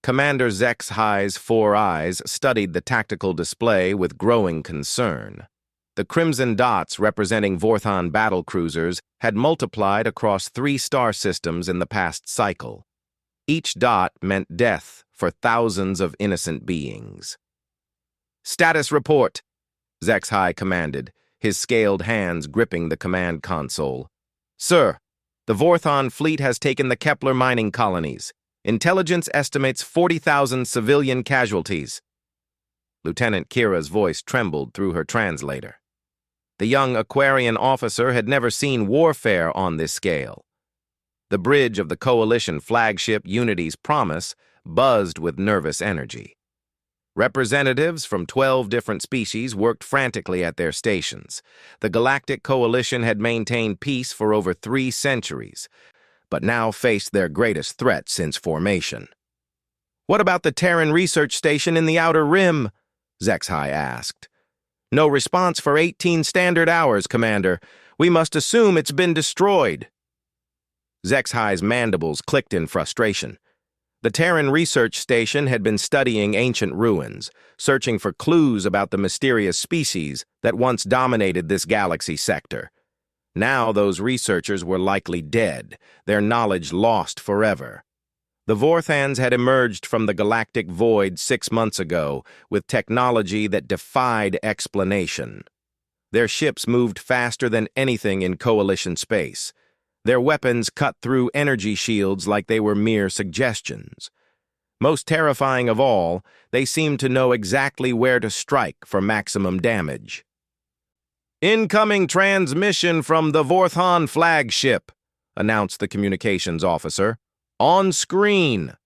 Commander HFY's 4 eyes studied the tactical display with growing concern. The crimson dots representing Vorthon battlecruisers had multiplied across 3 star systems in the past cycle. Each dot meant death for thousands of innocent beings. "Status report," HFY commanded, his scaled hands gripping the command console. "Sir, the Vorthon fleet has taken the Kepler mining colonies. Intelligence estimates 40,000 civilian casualties." Lieutenant Kira's voice trembled through her translator. The young Aquarian officer had never seen warfare on this scale. The bridge of the Coalition flagship Unity's Promise buzzed with nervous energy. Representatives from 12 different species worked frantically at their stations. The Galactic Coalition had maintained peace for over 3 centuries, but now faced their greatest threat since formation. "What about the Terran research station in the Outer Rim?" HFY asked. "No response for 18 standard hours, Commander. We must assume it's been destroyed." HFY's mandibles clicked in frustration. The Terran research station had been studying ancient ruins, searching for clues about the mysterious species that once dominated this galaxy sector. Now those researchers were likely dead, their knowledge lost forever. The Vorthans had emerged from the galactic void 6 months ago with technology that defied explanation. Their ships moved faster than anything in Coalition space. Their weapons cut through energy shields like they were mere suggestions. Most terrifying of all, they seemed to know exactly where to strike for maximum damage. "Incoming transmission from the Vorthon flagship," announced the communications officer. "On screen."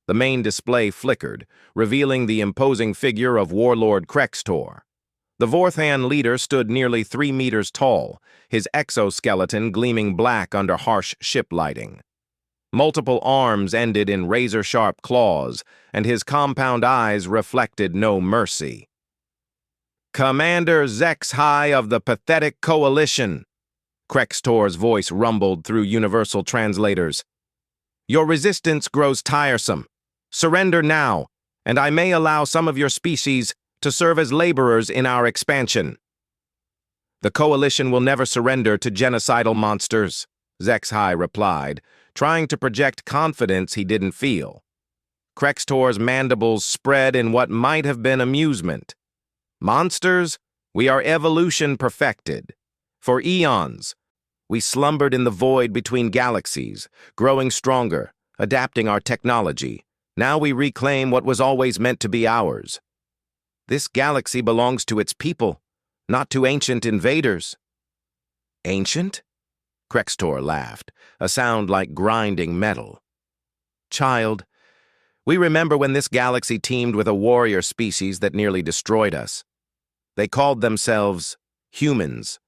The main display flickered, revealing the imposing figure of Warlord Krextor. The Vorthan leader stood nearly 3 meters tall, his exoskeleton gleaming black under harsh ship lighting. Multiple arms ended in razor-sharp claws, and his compound eyes reflected no mercy. "Commander HFY of the pathetic Coalition," Krextor's voice rumbled through universal translators. "Your resistance grows tiresome. Surrender now, and I may allow some of your species to serve as laborers in our expansion." "The Coalition will never surrender to genocidal monsters," HFY replied, trying to project confidence he didn't feel. Krextor's mandibles spread in what might have been amusement. "Monsters, we are evolution perfected. For eons, we slumbered in the void between galaxies, growing stronger, adapting our technology. Now we reclaim what was always meant to be ours. This galaxy belongs to its people, not to ancient invaders." "Ancient?" Krextor laughed, a sound like grinding metal. "Child, we remember when this galaxy teamed with a warrior species that nearly destroyed us. They called themselves humans.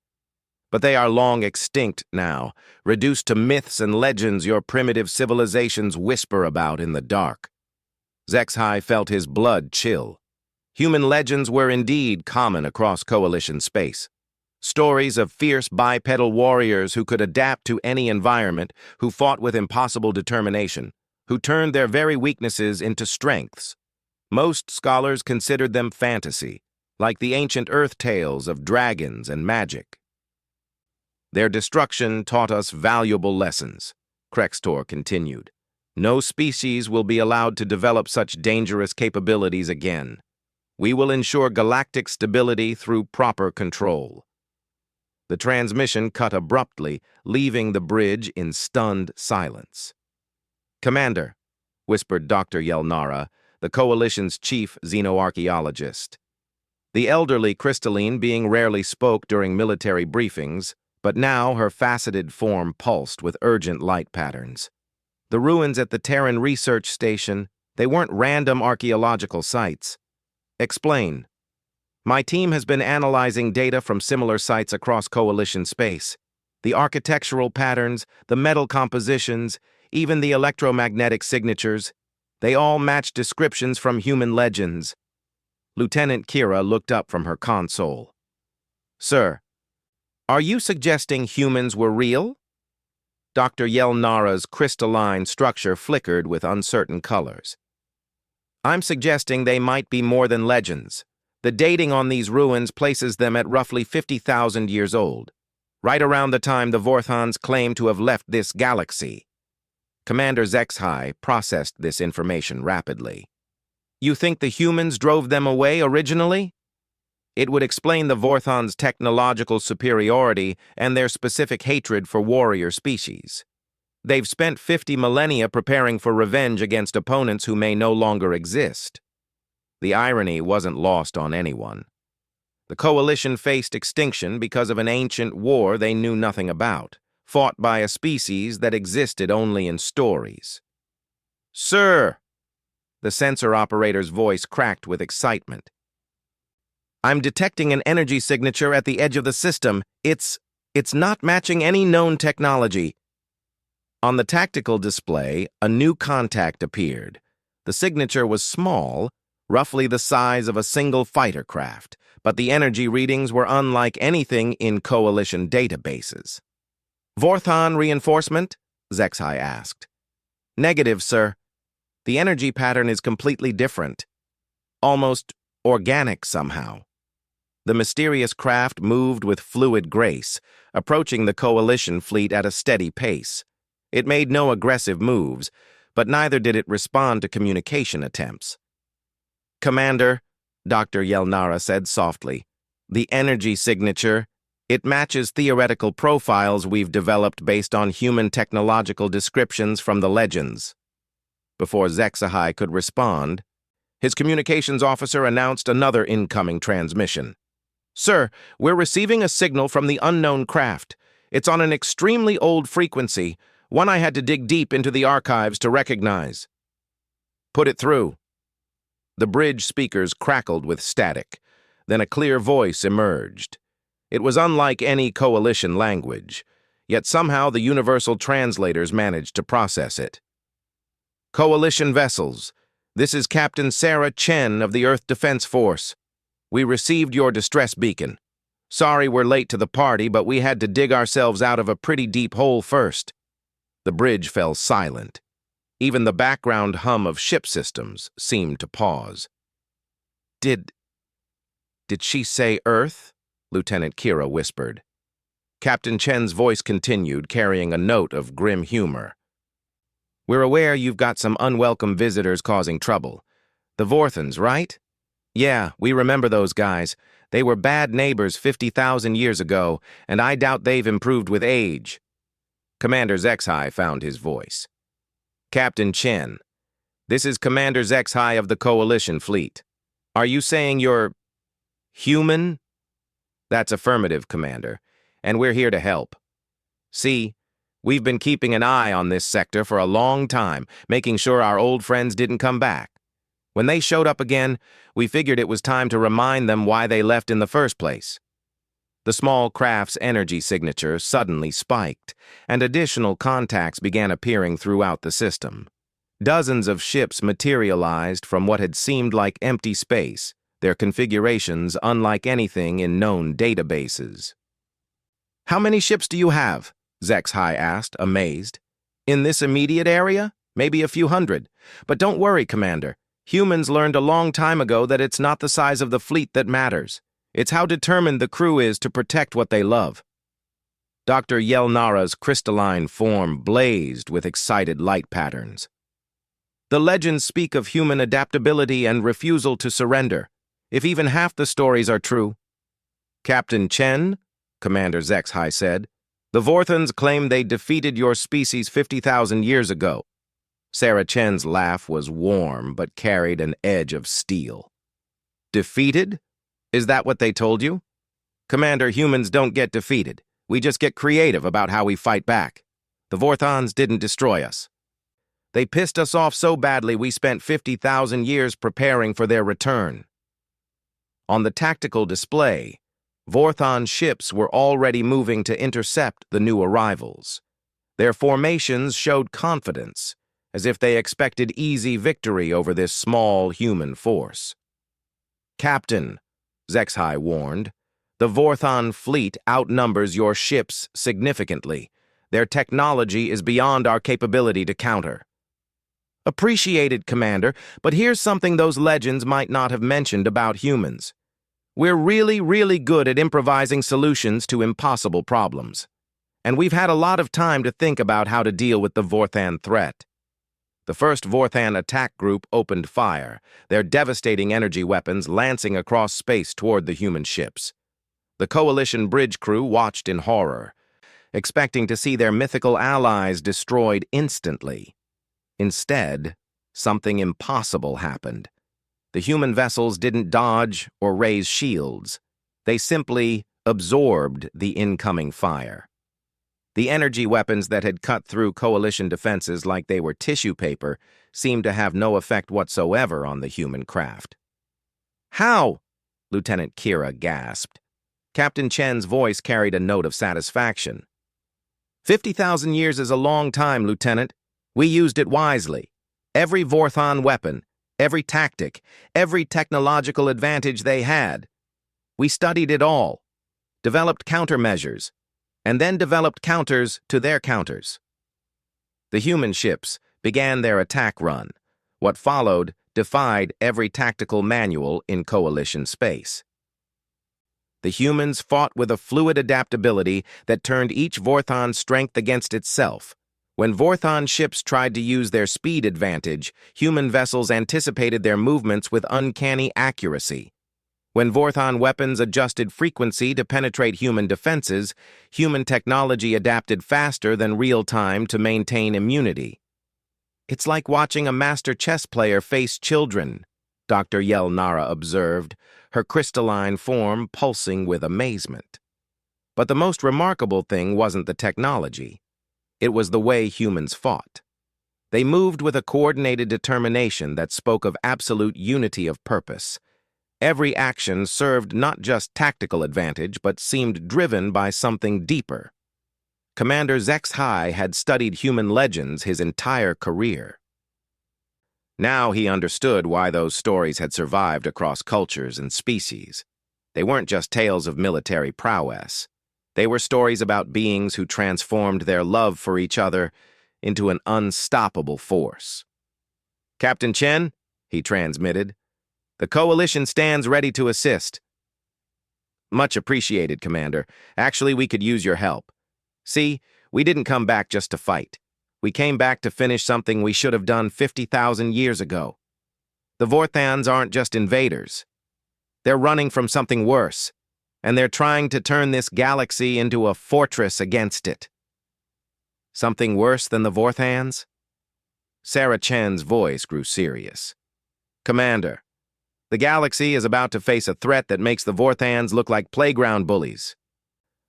But they are long extinct now, reduced to myths and legends your primitive civilizations whisper about in the dark." HFY felt his blood chill. Human legends were indeed common across Coalition space. Stories of fierce bipedal warriors who could adapt to any environment, who fought with impossible determination, who turned their very weaknesses into strengths. Most scholars considered them fantasy, like the ancient Earth tales of dragons and magic. "Their destruction taught us valuable lessons," Krextor continued. "No species will be allowed to develop such dangerous capabilities again. We will ensure galactic stability through proper control." The transmission cut abruptly, leaving the bridge in stunned silence. "Commander," whispered Dr. Yelnara, the Coalition's chief xenoarchaeologist. The elderly Crystalline being rarely spoke during military briefings, but now her faceted form pulsed with urgent light patterns. The ruins at the Terran research station, they weren't random archaeological sites. "Explain." "My team has been analyzing data from similar sites across Coalition space. The architectural patterns, the metal compositions, even the electromagnetic signatures, they all match descriptions from human legends." Lieutenant Kira looked up from her console. "Sir, are you suggesting humans were real?" Dr. Yelnara's crystalline structure flickered with uncertain colors. I'm suggesting they might be more than legends. The dating on these ruins places them at roughly 50,000 years old, right around the time the Vorthons claim to have left this galaxy. Commander Zexhai processed this information rapidly. You think the humans drove them away originally? It would explain the Vorthons' technological superiority and their specific hatred for warrior species. They've spent 50 millennia preparing for revenge against opponents who may no longer exist. The irony wasn't lost on anyone. The Coalition faced extinction because of an ancient war they knew nothing about, fought by a species that existed only in stories. "Sir!" The sensor operator's voice cracked with excitement. "I'm detecting an energy signature at the edge of the system. It's not matching any known technology." On the tactical display, a new contact appeared. The signature was small, roughly the size of a single fighter craft, but the energy readings were unlike anything in Coalition databases. "Vorthon reinforcement?" Zexhai asked. "Negative, sir. The energy pattern is completely different. Almost organic somehow." The mysterious craft moved with fluid grace, approaching the Coalition fleet at a steady pace. It made no aggressive moves, but neither did it respond to communication attempts. "Commander," Dr. Yelnara said softly, "the energy signature, it matches theoretical profiles we've developed based on human technological descriptions from the legends." Before Zexhai could respond, his communications officer announced another incoming transmission. "Sir, we're receiving a signal from the unknown craft. It's on an extremely old frequency, one I had to dig deep into the archives to recognize." "Put it through." The bridge speakers crackled with static. Then a clear voice emerged. It was unlike any Coalition language, yet somehow the universal translators managed to process it. "Coalition vessels, this is Captain Sarah Chen of the Earth Defense Force. We received your distress beacon. Sorry we're late to the party, but we had to dig ourselves out of a pretty deep hole first." The bridge fell silent. Even the background hum of ship systems seemed to pause. Did she say Earth?" Lieutenant Kira whispered. Captain Chen's voice continued, carrying a note of grim humor. "We're aware you've got some unwelcome visitors causing trouble. The Vorthons, right? Yeah, we remember those guys. They were bad neighbors 50,000 years ago, and I doubt they've improved with age." Commander Zexhai found his voice. "Captain Chen, this is Commander Zexhai of the Coalition fleet. Are you saying you're human?" "That's affirmative, Commander, and we're here to help. See, we've been keeping an eye on this sector for a long time, making sure our old friends didn't come back. When they showed up again, we figured it was time to remind them why they left in the first place." The small craft's energy signature suddenly spiked, and additional contacts began appearing throughout the system. Dozens of ships materialized from what had seemed like empty space, their configurations unlike anything in known databases. "How many ships do you have?" Zexhai asked, amazed. "In this immediate area? Maybe a few hundred. But don't worry, Commander. Humans learned a long time ago that it's not the size of the fleet that matters. It's how determined the crew is to protect what they love." Dr. Yelnara's crystalline form blazed with excited light patterns. "The legends speak of human adaptability and refusal to surrender, if even half the stories are true." "Captain Chen," Commander Zexhai said, "the Vorthons claim they defeated your species 50,000 years ago." Sarah Chen's laugh was warm but carried an edge of steel. "Defeated? Is that what they told you?" "Commander, humans don't get defeated. We just get creative about how we fight back. The Vorthons didn't destroy us. They pissed us off so badly we spent 50,000 years preparing for their return." On the tactical display, Vorthon ships were already moving to intercept the new arrivals. Their formations showed confidence, as if they expected easy victory over this small human force. "Captain," Zexhai warned, "the Vorthon fleet outnumbers your ships significantly. Their technology is beyond our capability to counter." Appreciated, Commander, but here's something those legends might not have mentioned about humans. We're really, really good at improvising solutions to impossible problems. And we've had a lot of time to think about how to deal with the Vorthan threat. The first Vorthan attack group opened fire, their devastating energy weapons lancing across space toward the human ships. The Coalition bridge crew watched in horror, expecting to see their mythical allies destroyed instantly. Instead, something impossible happened. The human vessels didn't dodge or raise shields. They simply absorbed the incoming fire. The energy weapons that had cut through Coalition defenses like they were tissue paper seemed to have no effect whatsoever on the human craft. "How?" Lieutenant Kira gasped. Captain Chen's voice carried a note of satisfaction. 50,000 years is a long time, Lieutenant. We used it wisely. Every Vorthan weapon, every tactic, every technological advantage they had. We studied it all, developed countermeasures, and then developed counters to their counters. The human ships began their attack run. What followed defied every tactical manual in Coalition space. The humans fought with a fluid adaptability that turned each Vorthan's strength against itself. When Vorthan ships tried to use their speed advantage, human vessels anticipated their movements with uncanny accuracy. When Vorthan weapons adjusted frequency to penetrate human defenses, human technology adapted faster than real time to maintain immunity. "It's like watching a master chess player face children," Dr. Yel Nara observed, her crystalline form pulsing with amazement. But the most remarkable thing wasn't the technology. It was the way humans fought. They moved with a coordinated determination that spoke of absolute unity of purpose. Every action served not just tactical advantage, but seemed driven by something deeper. Commander Zexhai had studied human legends his entire career. Now he understood why those stories had survived across cultures and species. They weren't just tales of military prowess. They were stories about beings who transformed their love for each other into an unstoppable force. "Captain Chen," he transmitted, "the Coalition stands ready to assist." "Much appreciated, Commander. Actually, we could use your help. See, we didn't come back just to fight. We came back to finish something we should have done 50,000 years ago. The Vorthans aren't just invaders. They're running from something worse, and they're trying to turn this galaxy into a fortress against it." "Something worse than the Vorthans?" Sarah Chen's voice grew serious. "Commander, the galaxy is about to face a threat that makes the Vorthans look like playground bullies.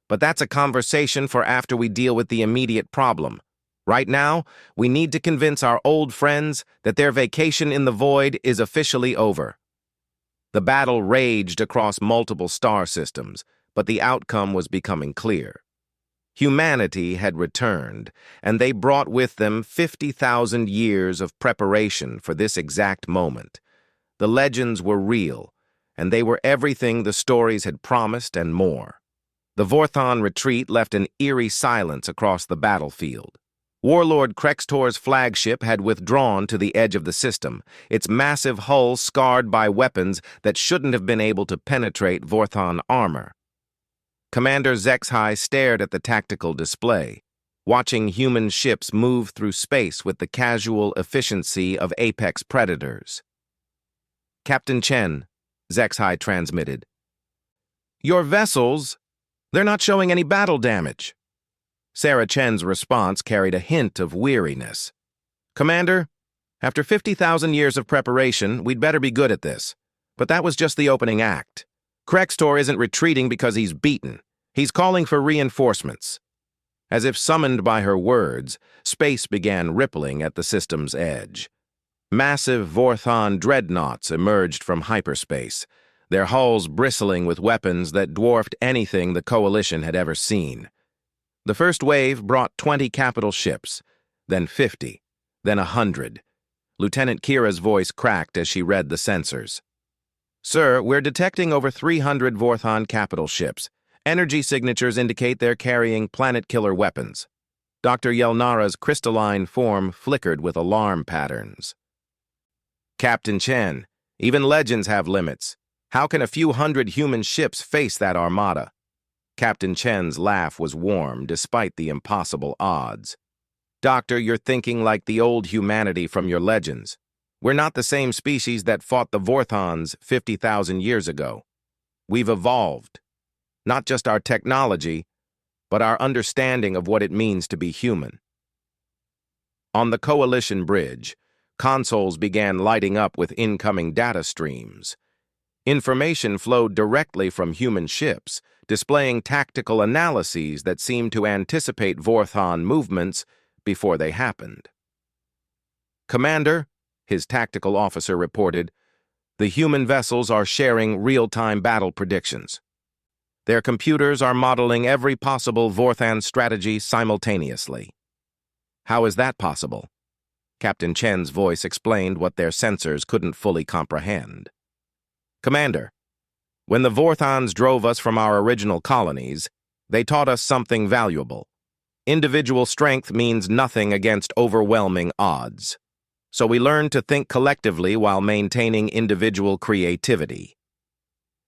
But that's a conversation for after we deal with the immediate problem. Right now, we need to convince our old friends that their vacation in the void is officially over." The battle raged across multiple star systems, but the outcome was becoming clear. Humanity had returned, and they brought with them 50,000 years of preparation for this exact moment. The legends were real, and they were everything the stories had promised and more. The Vorthan retreat left an eerie silence across the battlefield. Warlord Krextor's flagship had withdrawn to the edge of the system, its massive hull scarred by weapons that shouldn't have been able to penetrate Vorthan armor. Commander Zexhai stared at the tactical display, watching human ships move through space with the casual efficiency of apex predators. "Captain Chen," Zexhai transmitted, "your vessels, they're not showing any battle damage." Sarah Chen's response carried a hint of weariness. "Commander, after 50,000 years of preparation, we'd better be good at this. But that was just the opening act. Krextor isn't retreating because he's beaten. He's calling for reinforcements." As if summoned by her words, space began rippling at the system's edge. Massive Vorthan dreadnoughts emerged from hyperspace, their hulls bristling with weapons that dwarfed anything the Coalition had ever seen. The first wave brought 20 capital ships, then 50, then 100. Lieutenant Kira's voice cracked as she read the sensors. "Sir, we're detecting over 300 Vorthan capital ships. Energy signatures indicate they're carrying planet-killer weapons." Dr. Yelnara's crystalline form flickered with alarm patterns. Captain Chen, even legends have limits. How can a few hundred human ships face that armada? Captain Chen's laugh was warm despite the impossible odds. Doctor, you're thinking like the old humanity from your legends. We're not the same species that fought the Vorthons 50,000 years ago. We've evolved. Not just our technology, but our understanding of what it means to be human. On the Coalition Bridge, consoles began lighting up with incoming data streams. Information flowed directly from human ships, displaying tactical analyses that seemed to anticipate Vorthon movements before they happened. Commander, his tactical officer reported, the human vessels are sharing real-time battle predictions. Their computers are modeling every possible Vorthon strategy simultaneously. How is that possible? Captain Chen's voice explained what their sensors couldn't fully comprehend. Commander, when the Vorthons drove us from our original colonies, they taught us something valuable. Individual strength means nothing against overwhelming odds. So we learned to think collectively while maintaining individual creativity.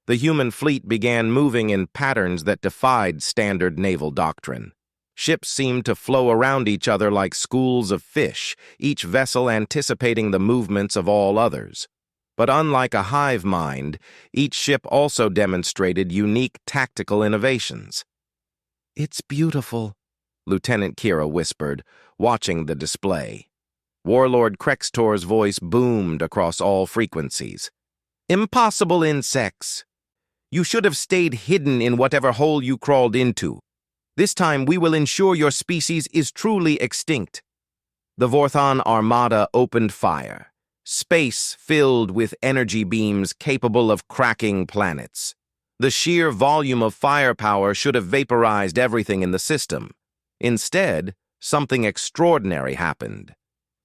The human fleet began moving in patterns that defied standard naval doctrine. Ships seemed to flow around each other like schools of fish, each vessel anticipating the movements of all others. But unlike a hive mind, each ship also demonstrated unique tactical innovations. "It's beautiful," Lieutenant Kira whispered, watching the display. Warlord Krextor's voice boomed across all frequencies. "Impossible insects! You should have stayed hidden in whatever hole you crawled into. This time we will ensure your species is truly extinct." The Vorthon armada opened fire. Space filled with energy beams capable of cracking planets. The sheer volume of firepower should have vaporized everything in the system. Instead, something extraordinary happened.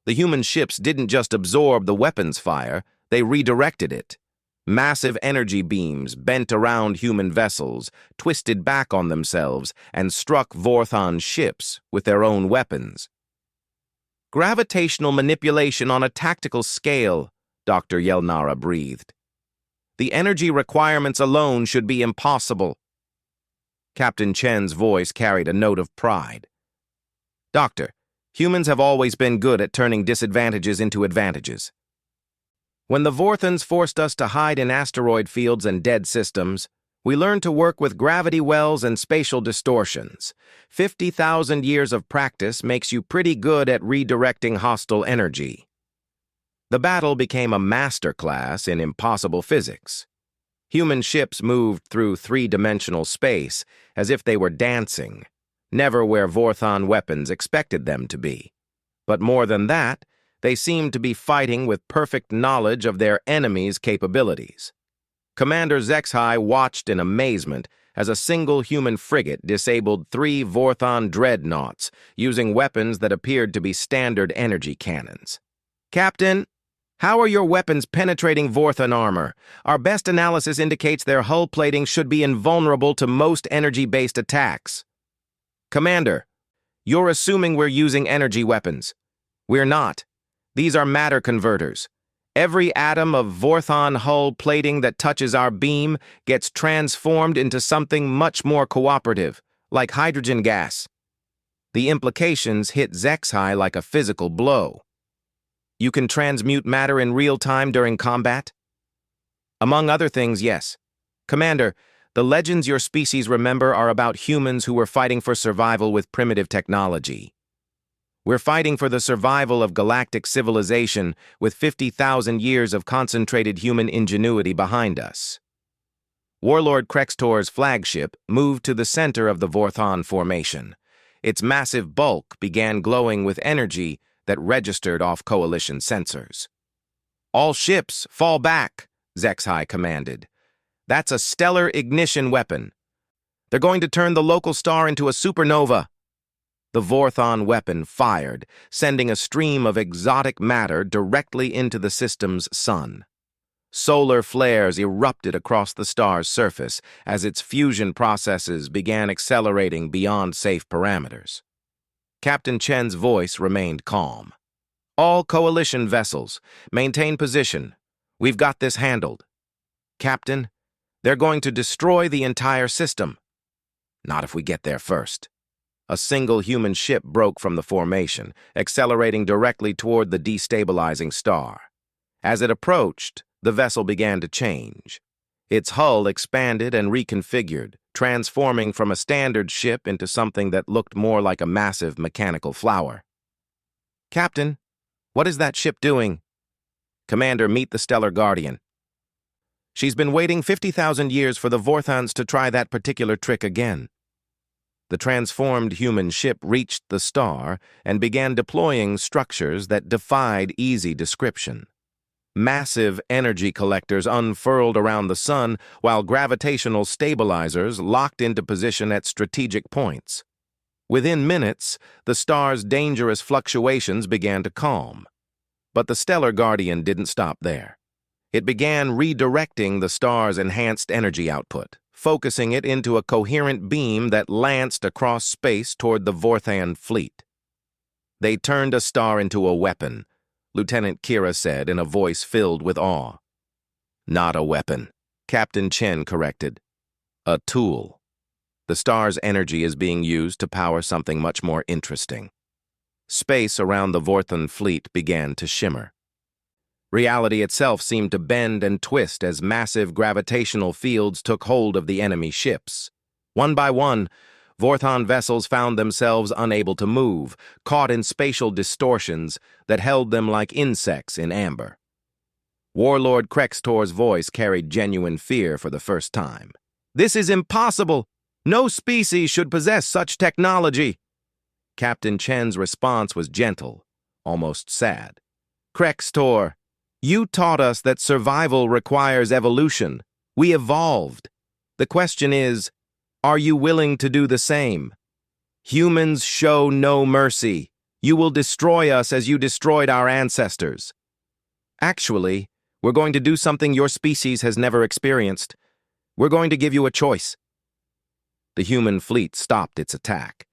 The human ships didn't just absorb the weapons fire, they redirected it. Massive energy beams bent around human vessels, twisted back on themselves, and struck Vorthon ships with their own weapons. "Gravitational manipulation on a tactical scale," Dr. Yelnara breathed. "The energy requirements alone should be impossible." Captain Chen's voice carried a note of pride. "Doctor, humans have always been good at turning disadvantages into advantages. When the Vorthons forced us to hide in asteroid fields and dead systems, we learned to work with gravity wells and spatial distortions. 50,000 years of practice makes you pretty good at redirecting hostile energy." The battle became a masterclass in impossible physics. Human ships moved through three-dimensional space as if they were dancing, never where Vorthon weapons expected them to be. But more than that, they seemed to be fighting with perfect knowledge of their enemy's capabilities. Commander Zexhai watched in amazement as a single human frigate disabled 3 Vorthon dreadnoughts using weapons that appeared to be standard energy cannons. "Captain, how are your weapons penetrating Vorthon armor? Our best analysis indicates their hull plating should be invulnerable to most energy-based attacks." "Commander, you're assuming we're using energy weapons. We're not. These are matter converters. Every atom of Vorthon hull plating that touches our beam gets transformed into something much more cooperative, like hydrogen gas." The implications hit Zexhai like a physical blow. "You can transmute matter in real time during combat?" "Among other things, yes. Commander, the legends your species remember are about humans who were fighting for survival with primitive technology. We're fighting for the survival of galactic civilization with 50,000 years of concentrated human ingenuity behind us." Warlord Krextor's flagship moved to the center of the Vorthon formation. Its massive bulk began glowing with energy that registered off Coalition sensors. "All ships, fall back," Zexhai commanded. "That's a stellar ignition weapon. They're going to turn the local star into a supernova." The Vorthon weapon fired, sending a stream of exotic matter directly into the system's sun. Solar flares erupted across the star's surface as its fusion processes began accelerating beyond safe parameters. Captain Chen's voice remained calm. All coalition vessels, maintain position. We've got this handled. Captain, they're going to destroy the entire system. Not if we get there first. A single human ship broke from the formation, accelerating directly toward the destabilizing star. As it approached, the vessel began to change. Its hull expanded and reconfigured, transforming from a standard ship into something that looked more like a massive mechanical flower. Captain, what is that ship doing? Commander, meet the Stellar Guardian. She's been waiting 50,000 years for the Vorthons to try that particular trick again. The transformed human ship reached the star and began deploying structures that defied easy description. Massive energy collectors unfurled around the sun, while gravitational stabilizers locked into position at strategic points. Within minutes, the star's dangerous fluctuations began to calm. But the Stellar Guardian didn't stop there. It began redirecting the star's enhanced energy output, focusing it into a coherent beam that lanced across space toward the Vorthan fleet. They turned a star into a weapon, Lieutenant Kira said in a voice filled with awe. Not a weapon, Captain Chen corrected. A tool. The star's energy is being used to power something much more interesting. Space around the Vorthan fleet began to shimmer. Reality itself seemed to bend and twist as massive gravitational fields took hold of the enemy ships. One by one, Vorthon vessels found themselves unable to move, caught in spatial distortions that held them like insects in amber. Warlord Krextor's voice carried genuine fear for the first time. This is impossible! No species should possess such technology! Captain Chen's response was gentle, almost sad. Krextor, you taught us that survival requires evolution. We evolved. The question is, are you willing to do the same? Humans show no mercy. You will destroy us as you destroyed our ancestors. Actually, we're going to do something your species has never experienced. We're going to give you a choice. The human fleet stopped its attack.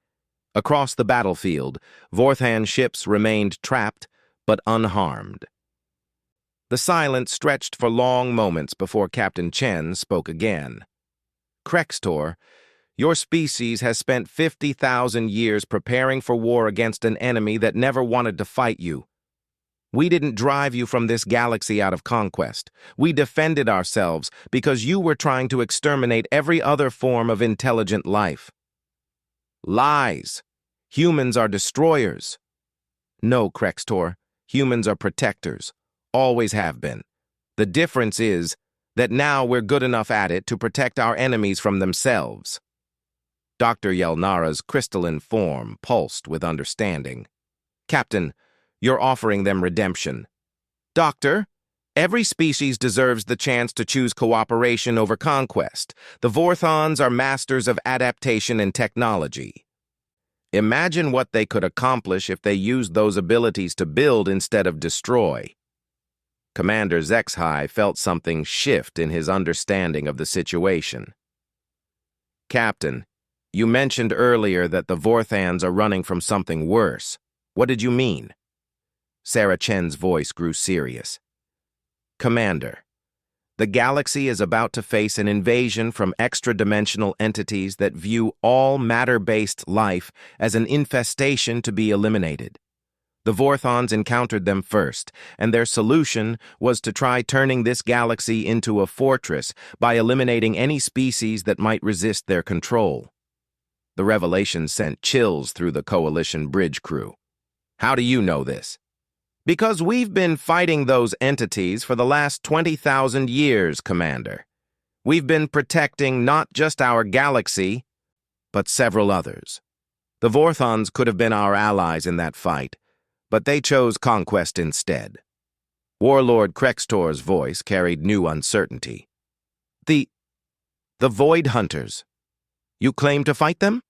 Across the battlefield, Vorthan ships remained trapped but unharmed. The silence stretched for long moments before Captain Chen spoke again. Krextor, your species has spent 50,000 years preparing for war against an enemy that never wanted to fight you. We didn't drive you from this galaxy out of conquest. We defended ourselves because you were trying to exterminate every other form of intelligent life. Lies. Humans are destroyers. No, Krextor, humans are protectors. Always have been. The difference is that now we're good enough at it to protect our enemies from themselves. Dr. Yelnara's crystalline form pulsed with understanding. Captain, you're offering them redemption. Doctor, every species deserves the chance to choose cooperation over conquest. The Vorthons are masters of adaptation and technology. Imagine what they could accomplish if they used those abilities to build instead of destroy. Commander Zexhai felt something shift in his understanding of the situation. Captain, you mentioned earlier that the Vorthans are running from something worse. What did you mean? Sarah Chen's voice grew serious. Commander, the galaxy is about to face an invasion from extra-dimensional entities that view all matter-based life as an infestation to be eliminated. The Vorthons encountered them first, and their solution was to try turning this galaxy into a fortress by eliminating any species that might resist their control. The revelation sent chills through the Coalition bridge crew. How do you know this? Because we've been fighting those entities for the last 20,000 years, Commander. We've been protecting not just our galaxy, but several others. The Vorthons could have been our allies in that fight, but they chose conquest instead. Warlord Krextor's voice carried new uncertainty. The Void Hunters. You claim to fight them?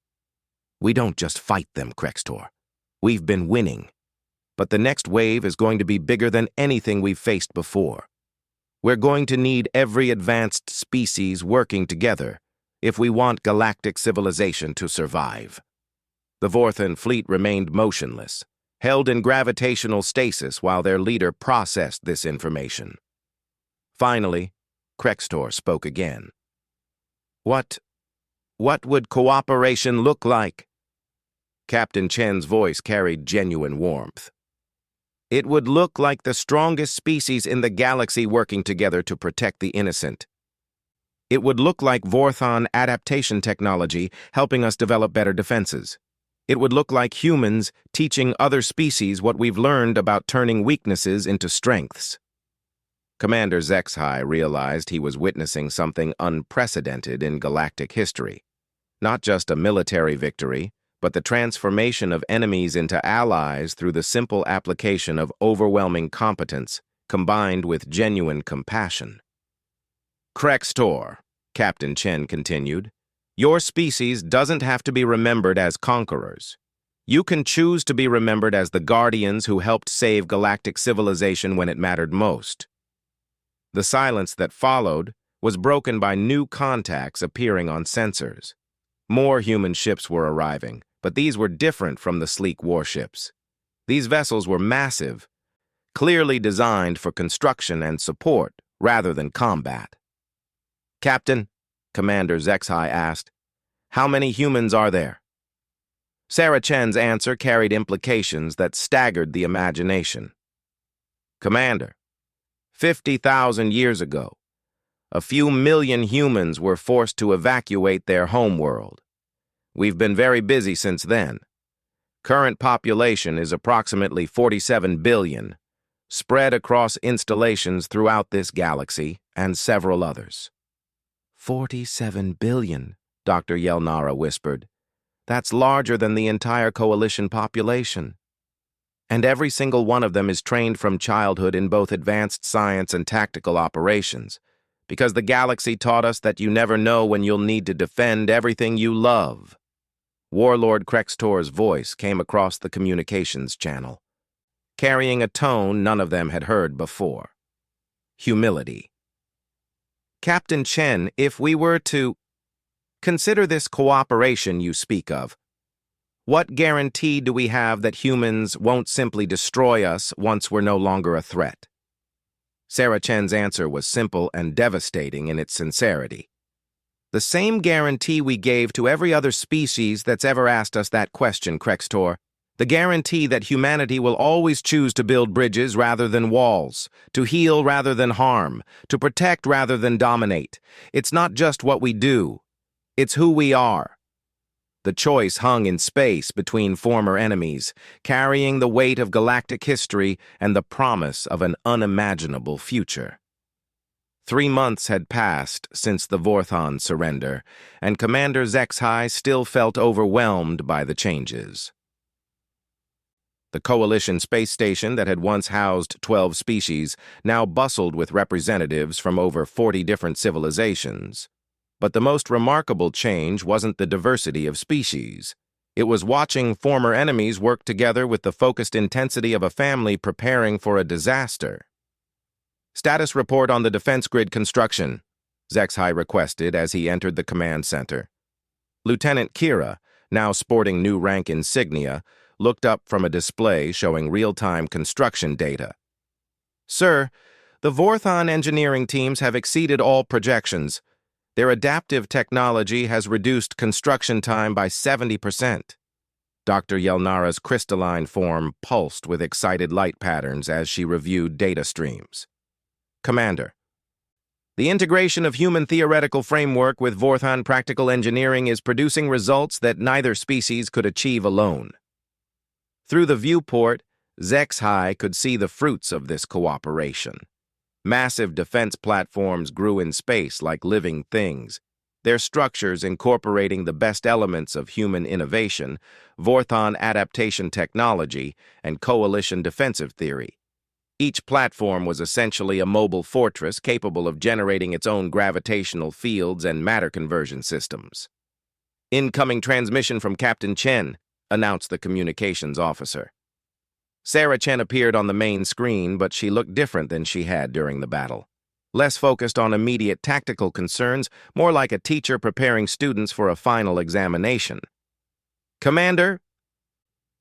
We don't just fight them, Krextor. We've been winning. But the next wave is going to be bigger than anything we've faced before. We're going to need every advanced species working together if we want galactic civilization to survive. The Vorthan fleet remained motionless, held in gravitational stasis while their leader processed this information. Finally, Krextor spoke again. What would cooperation look like? Captain Chen's voice carried genuine warmth. It would look like the strongest species in the galaxy working together to protect the innocent. It would look like Vorthon adaptation technology helping us develop better defenses. It would look like humans teaching other species what we've learned about turning weaknesses into strengths. Commander Zexhai realized he was witnessing something unprecedented in galactic history. Not just a military victory, but the transformation of enemies into allies through the simple application of overwhelming competence combined with genuine compassion. Krextor, Captain Chen continued, your species doesn't have to be remembered as conquerors. You can choose to be remembered as the guardians who helped save galactic civilization when it mattered most. The silence that followed was broken by new contacts appearing on sensors. More human ships were arriving, but these were different from the sleek warships. These vessels were massive, clearly designed for construction and support rather than combat. Captain, Commander Zexhai asked, how many humans are there? Sarah Chen's answer carried implications that staggered the imagination. Commander, 50,000 years ago, a few million humans were forced to evacuate their homeworld. We've been very busy since then. Current population is approximately 47 billion, spread across installations throughout this galaxy and several others. 47 billion, Dr. Yelnara whispered. That's larger than the entire coalition population. And every single one of them is trained from childhood in both advanced science and tactical operations, because the galaxy taught us that you never know when you'll need to defend everything you love. Warlord Krextor's voice came across the communications channel, carrying a tone none of them had heard before. Humility. Captain Chen, if we were to consider this cooperation you speak of, what guarantee do we have that humans won't simply destroy us once we're no longer a threat? Sarah Chen's answer was simple and devastating in its sincerity. The same guarantee we gave to every other species that's ever asked us that question, Krextor. The guarantee that humanity will always choose to build bridges rather than walls, to heal rather than harm, to protect rather than dominate. It's not just what we do. It's who we are. The choice hung in space between former enemies, carrying the weight of galactic history and the promise of an unimaginable future. 3 months had passed since the Vorthon surrender, and Commander Zexhai still felt overwhelmed by the changes. The Coalition space station that had once housed 12 species now bustled with representatives from over 40 different civilizations. But the most remarkable change wasn't the diversity of species. It was watching former enemies work together with the focused intensity of a family preparing for a disaster. Status report on the defense grid construction, Zexhai requested as he entered the command center. Lieutenant Kira, now sporting new rank insignia, looked up from a display showing real-time construction data. Sir, the Vorthon engineering teams have exceeded all projections. Their adaptive technology has reduced construction time by 70%. Dr. Yelnara's crystalline form pulsed with excited light patterns as she reviewed data streams. Commander, the integration of human theoretical framework with Vorthon practical engineering is producing results that neither species could achieve alone. Through the viewport, Zexhai could see the fruits of this cooperation. Massive defense platforms grew in space like living things, their structures incorporating the best elements of human innovation, Vorthon adaptation technology, and coalition defensive theory. Each platform was essentially a mobile fortress capable of generating its own gravitational fields and matter conversion systems. Incoming transmission from Captain Chen, announced the communications officer. Sarah Chen appeared on the main screen, but she looked different than she had during the battle. Less focused on immediate tactical concerns, more like a teacher preparing students for a final examination. Commander,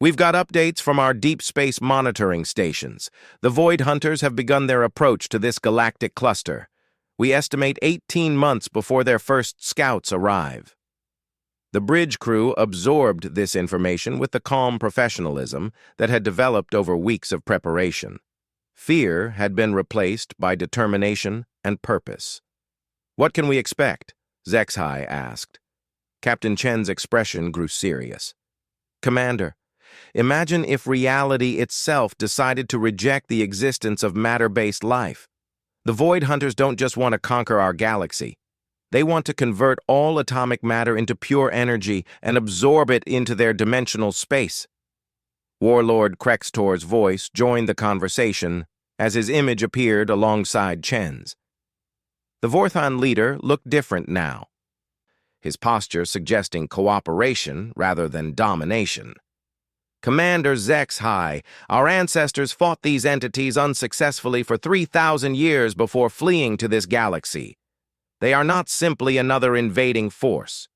We've got updates from our deep space monitoring stations. The Void Hunters have begun their approach to this galactic cluster. We estimate 18 months before their first scouts arrive. The bridge crew absorbed this information with the calm professionalism that had developed over weeks of preparation. Fear had been replaced by determination and purpose. "What can we expect?" Zexhai asked. Captain Chen's expression grew serious. "Commander, imagine if reality itself decided to reject the existence of matter-based life. The Void Hunters don't just want to conquer our galaxy. They want to convert all atomic matter into pure energy and absorb it into their dimensional space." Warlord Krextor's voice joined the conversation as his image appeared alongside Chen's. The Vorthon leader looked different now, his posture suggesting cooperation rather than domination. "Commander Zexhai, our ancestors fought these entities unsuccessfully for 3,000 years before fleeing to this galaxy. They are not simply another invading force.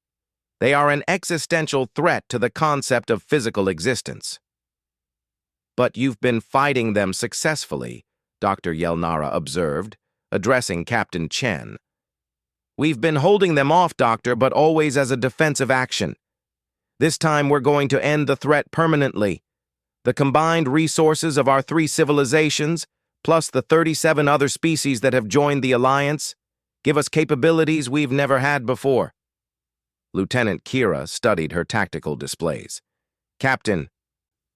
They are an existential threat to the concept of physical existence." "But you've been fighting them successfully," Dr. Yelnara observed, addressing Captain Chen. "We've been holding them off, Doctor, but always as a defensive action. This time we're going to end the threat permanently. The combined resources of our 3 civilizations, plus the 37 other species that have joined the Alliance, give us capabilities we've never had before." Lieutenant Kira studied her tactical displays. "Captain,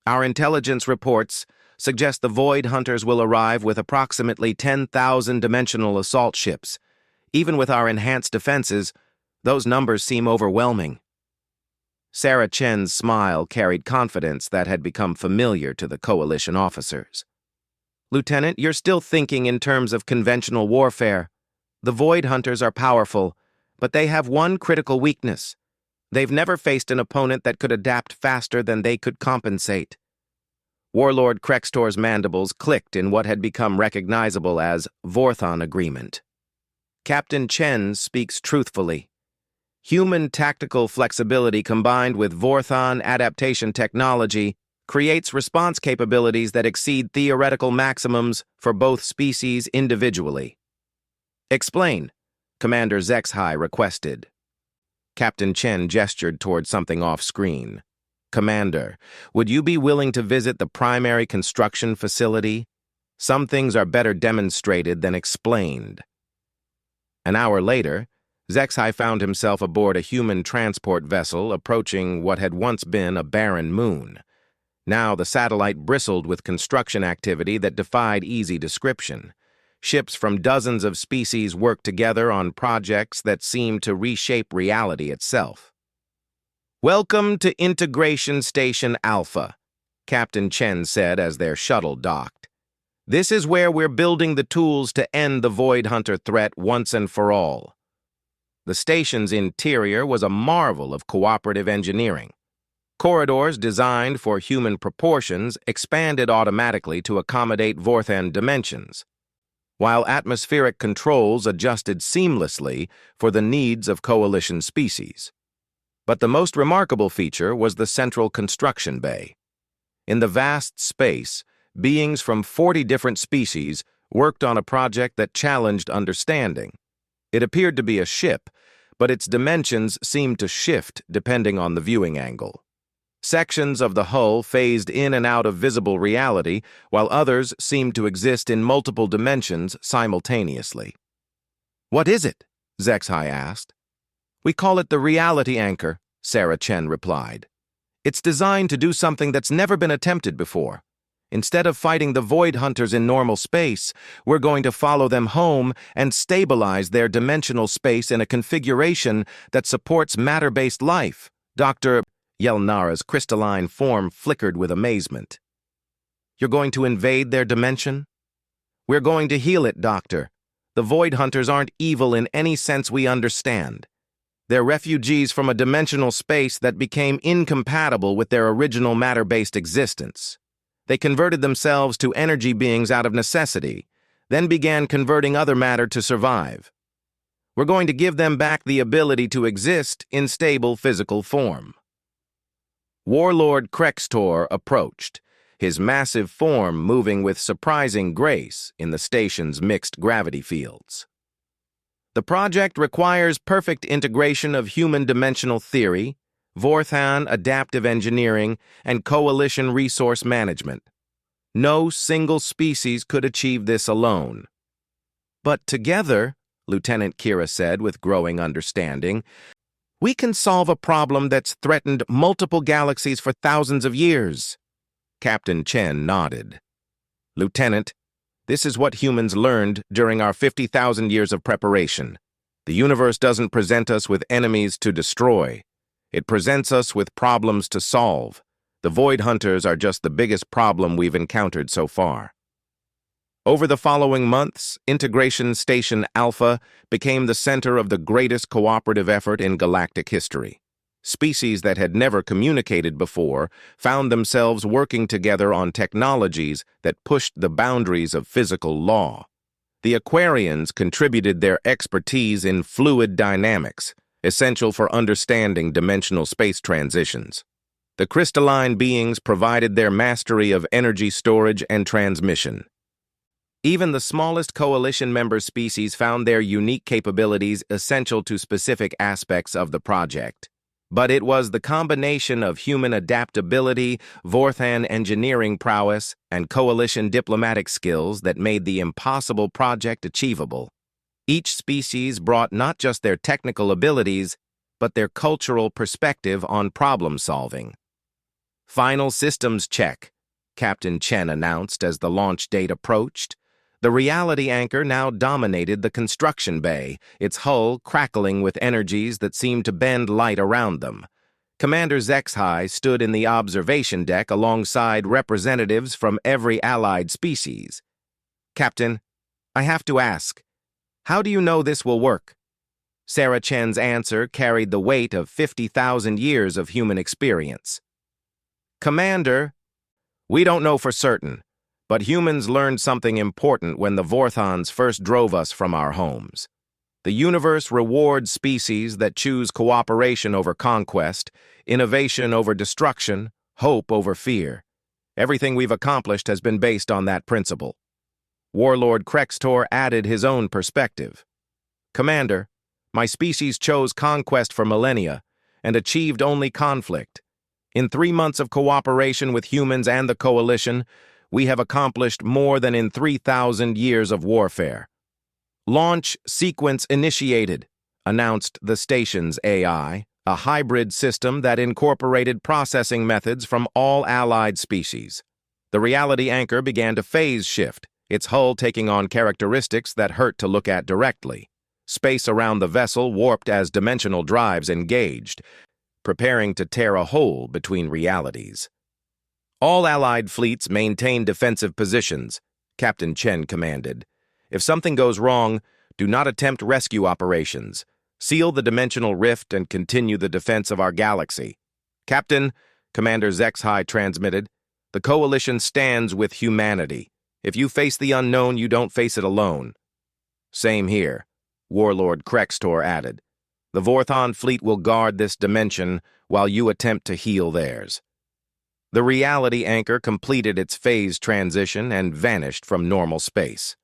our intelligence reports suggest the Void Hunters will arrive with approximately 10,000 dimensional assault ships. Even with our enhanced defenses, those numbers seem overwhelming." Sarah Chen's smile carried confidence that had become familiar to the Coalition officers. "Lieutenant, you're still thinking in terms of conventional warfare. The Void Hunters are powerful, but they have one critical weakness. They've never faced an opponent that could adapt faster than they could compensate." Warlord Krextor's mandibles clicked in what had become recognizable as Vorthon agreement. "Captain Chen speaks truthfully. Human tactical flexibility combined with Vorthon adaptation technology creates response capabilities that exceed theoretical maximums for both species individually." "Explain," Commander Zexhai requested. Captain Chen gestured toward something off-screen. "Commander, would you be willing to visit the primary construction facility? Some things are better demonstrated than explained." An hour later, Zexhai found himself aboard a human transport vessel approaching what had once been a barren moon. Now the satellite bristled with construction activity that defied easy description. Ships from dozens of species worked together on projects that seemed to reshape reality itself. "Welcome to Integration Station Alpha," Captain Chen said as their shuttle docked. "This is where we're building the tools to end the Void Hunter threat once and for all." The station's interior was a marvel of cooperative engineering. Corridors designed for human proportions expanded automatically to accommodate Vorthan dimensions, while atmospheric controls adjusted seamlessly for the needs of Coalition species. But the most remarkable feature was the central construction bay. In the vast space, beings from 40 different species worked on a project that challenged understanding. It appeared to be a ship, but its dimensions seemed to shift depending on the viewing angle. Sections of the hull phased in and out of visible reality, while others seemed to exist in multiple dimensions simultaneously. "What is it?" Zexhai asked. "We call it the reality anchor," Sarah Chen replied. "It's designed to do something that's never been attempted before. Instead of fighting the Void Hunters in normal space, we're going to follow them home and stabilize their dimensional space in a configuration that supports matter-based life." Dr. Yelnara's crystalline form flickered with amazement. "You're going to invade their dimension?" "We're going to heal it, Doctor. The Void Hunters aren't evil in any sense we understand. They're refugees from a dimensional space that became incompatible with their original matter-based existence. They converted themselves to energy beings out of necessity, then began converting other matter to survive. We're going to give them back the ability to exist in stable physical form." Warlord Krextor approached, his massive form moving with surprising grace in the station's mixed gravity fields. The project requires perfect integration of human dimensional theory, Vorthan adaptive engineering, and coalition resource management. No single species could achieve this alone. But together, Lieutenant Kira said with growing understanding, we can solve a problem that's threatened multiple galaxies for thousands of years. Captain Chen nodded. Lieutenant, this is what humans learned during our 50,000 years of preparation. The universe doesn't present us with enemies to destroy. It presents us with problems to solve. The Void Hunters are just the biggest problem we've encountered so far. Over the following months, Integration Station Alpha became the center of the greatest cooperative effort in galactic history. Species that had never communicated before found themselves working together on technologies that pushed the boundaries of physical law. The Aquarians contributed their expertise in fluid dynamics, essential for understanding dimensional space transitions. The crystalline beings provided their mastery of energy storage and transmission. Even the smallest coalition member species found their unique capabilities essential to specific aspects of the project. But it was the combination of human adaptability, Vorthan engineering prowess, and coalition diplomatic skills that made the impossible project achievable. Each species brought not just their technical abilities, but their cultural perspective on problem-solving. Final systems check, Captain Chen announced as the launch date approached. The reality anchor now dominated the construction bay, its hull crackling with energies that seemed to bend light around them. Commander Zexhai stood in the observation deck alongside representatives from every allied species. Captain, I have to ask, how do you know this will work? Sarah Chen's answer carried the weight of 50,000 years of human experience. Commander, we don't know for certain. But humans learned something important when the Vorthons first drove us from our homes. The universe rewards species that choose cooperation over conquest, innovation over destruction, hope over fear. Everything we've accomplished has been based on that principle. Warlord Krextor added his own perspective. Commander, my species chose conquest for millennia and achieved only conflict. In 3 months of cooperation with humans and the Coalition, we have accomplished more than in 3,000 years of warfare. Launch sequence initiated, announced the station's AI, a hybrid system that incorporated processing methods from all allied species. The reality anchor began to phase shift, its hull taking on characteristics that hurt to look at directly. Space around the vessel warped as dimensional drives engaged, preparing to tear a hole between realities. All Allied fleets maintain defensive positions, Captain Chen commanded. If something goes wrong, do not attempt rescue operations. Seal the dimensional rift and continue the defense of our galaxy. Captain, Commander Zexhai transmitted, the Coalition stands with humanity. If you face the unknown, you don't face it alone. Same here, Warlord Krextor added. The Vorthon fleet will guard this dimension while you attempt to heal theirs. The reality anchor completed its phase transition and vanished from normal space.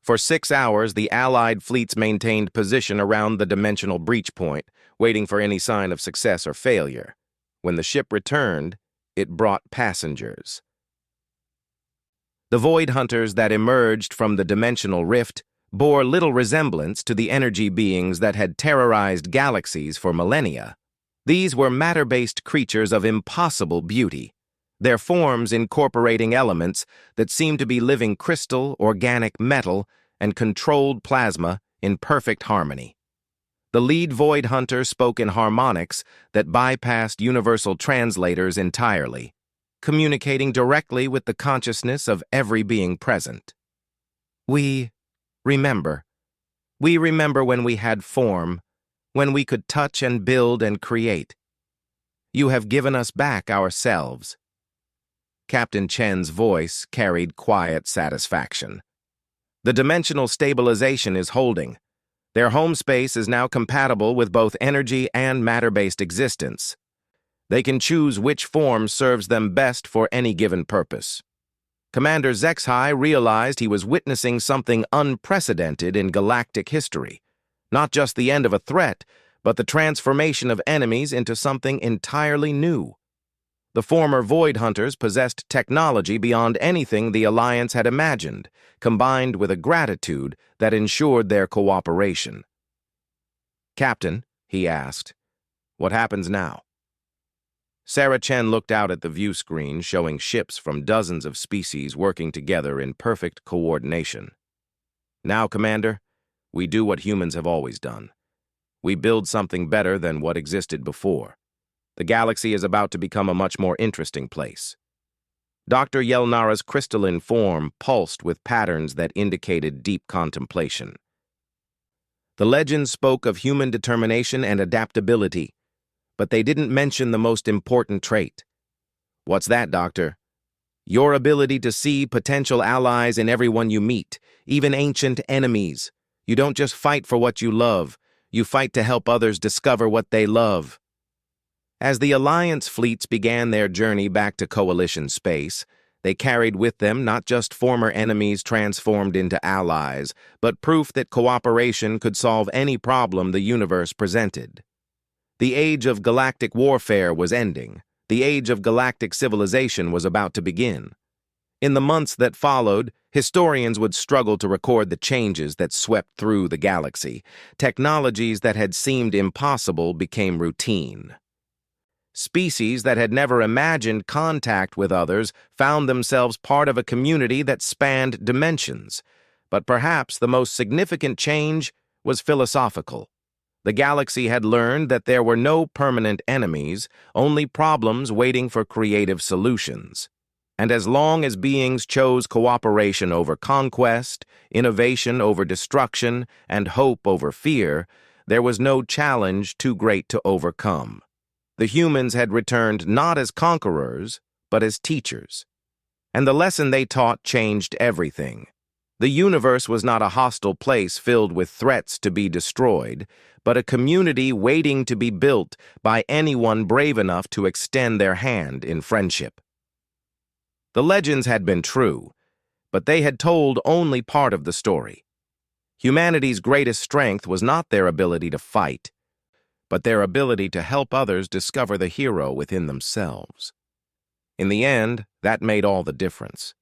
For 6 hours, the Allied fleets maintained position around the dimensional breach point, waiting for any sign of success or failure. When the ship returned, it brought passengers. The Void Hunters that emerged from the dimensional rift bore little resemblance to the energy beings that had terrorized galaxies for millennia. These were matter-based creatures of impossible beauty, their forms incorporating elements that seemed to be living crystal, organic metal, and controlled plasma in perfect harmony. The lead Void Hunter spoke in harmonics that bypassed universal translators entirely, communicating directly with the consciousness of every being present. We remember. We remember when we had form, when we could touch and build and create. You have given us back ourselves. Captain Chen's voice carried quiet satisfaction. The dimensional stabilization is holding. Their home space is now compatible with both energy and matter-based existence. They can choose which form serves them best for any given purpose. Commander Zexhai realized he was witnessing something unprecedented in galactic history. Not just the end of a threat, but the transformation of enemies into something entirely new. The former Void Hunters possessed technology beyond anything the Alliance had imagined, combined with a gratitude that ensured their cooperation. "Captain," he asked, "what happens now?" Sarah Chen looked out at the view screen showing ships from dozens of species working together in perfect coordination. "Now, Commander, we do what humans have always done. We build something better than what existed before. The galaxy is about to become a much more interesting place." Dr. Yelnara's crystalline form pulsed with patterns that indicated deep contemplation. The legends spoke of human determination and adaptability, but they didn't mention the most important trait. "What's that, Doctor?" "Your ability to see potential allies in everyone you meet, even ancient enemies. You don't just fight for what you love, you fight to help others discover what they love." As the Alliance fleets began their journey back to Coalition space, they carried with them not just former enemies transformed into allies, but proof that cooperation could solve any problem the universe presented. The age of galactic warfare was ending. The age of galactic civilization was about to begin. In the months that followed, historians would struggle to record the changes that swept through the galaxy. Technologies that had seemed impossible became routine. Species that had never imagined contact with others found themselves part of a community that spanned dimensions. But perhaps the most significant change was philosophical. The galaxy had learned that there were no permanent enemies, only problems waiting for creative solutions. And as long as beings chose cooperation over conquest, innovation over destruction, and hope over fear, there was no challenge too great to overcome. The humans had returned not as conquerors, but as teachers. And the lesson they taught changed everything. The universe was not a hostile place filled with threats to be destroyed, but a community waiting to be built by anyone brave enough to extend their hand in friendship. The legends had been true, but they had told only part of the story. Humanity's greatest strength was not their ability to fight, but their ability to help others discover the hero within themselves. In the end, that made all the difference.